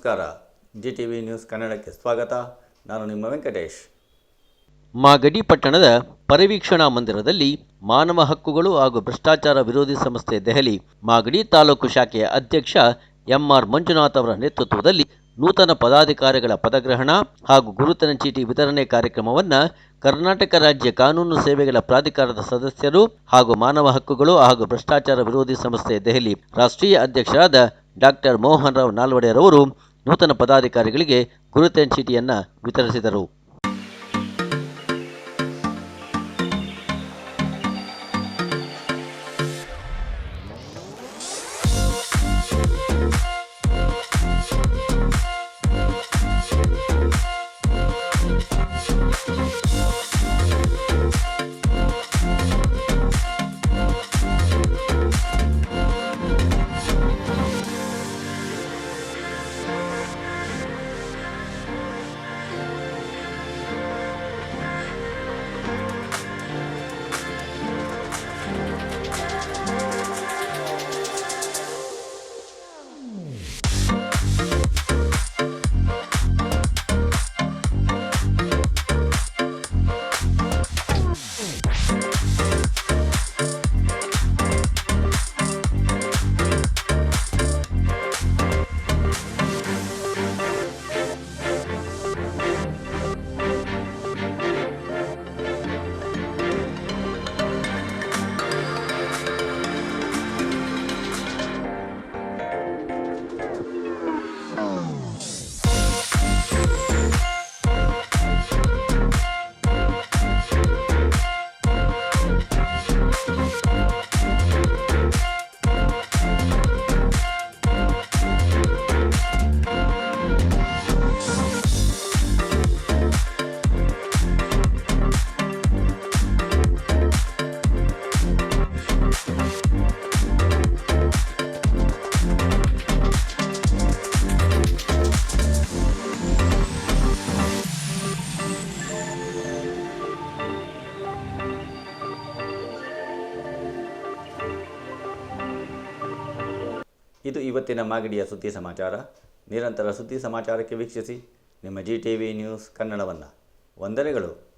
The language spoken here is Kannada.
ನಮಸ್ಕಾರ. GTV ನ್ಯೂಸ್ ಕನ್ನಡಕ್ಕೆ ಸ್ವಾಗತ. ನಾನು ನಿಮ್ಮ ವೆಂಕಟೇಶ್. ಮಾಗಡಿ ಪಟ್ಟಣದ ಪರಿವೀಕ್ಷಣಾ ಮಂದಿರದಲ್ಲಿ ಮಾನವ ಹಕ್ಕುಗಳು ಹಾಗೂ ಭ್ರಷ್ಟಾಚಾರ ವಿರೋಧಿ ಸಂಸ್ಥೆ ದೆಹಲಿ ಮಾಗಡಿ ತಾಲೂಕು ಶಾಖೆಯ ಅಧ್ಯಕ್ಷ MR ಮಂಜುನಾಥ್ ಅವರ ನೇತೃತ್ವದಲ್ಲಿ ನೂತನ ಪದಾಧಿಕಾರಿಗಳ ಪದಗ್ರಹಣ ಹಾಗೂ ಗುರುತಿನ ಚೀಟಿ ವಿತರಣೆ ಕಾರ್ಯಕ್ರಮವನ್ನು ಕರ್ನಾಟಕ ರಾಜ್ಯ ಕಾನೂನು ಸೇವೆಗಳ ಪ್ರಾಧಿಕಾರದ ಸದಸ್ಯರು ಹಾಗೂ ಮಾನವ ಹಕ್ಕುಗಳು ಹಾಗೂ ಭ್ರಷ್ಟಾಚಾರ ವಿರೋಧಿ ಸಂಸ್ಥೆ ದೆಹಲಿ ರಾಷ್ಟ್ರೀಯ ಅಧ್ಯಕ್ಷರಾದ ಡಾಕ್ಟರ್ ಮೋಹನ್ ರಾವ್ ನಾಲ್ವಡೆರವರು ನೂತನ ಪದಾಧಿಕಾರಿಗಳಿಗೆ ಗುರುತಿನ ಚೀಟಿಯನ್ನು ವಿತರಿಸಿದರು. ಇದು ಇವತ್ತಿನ ಮಾಗಡಿಯ ಸುದ್ದಿ ಸಮಾಚಾರ. ನಿರಂತರ ಸುದ್ದಿ ಸಮಾಚಾರಕ್ಕೆ ವೀಕ್ಷಿಸಿ ನಿಮ್ಮ GTV ನ್ಯೂಸ್ ಕನ್ನಡವನ್ನು. ವಂದನೆಗಳು.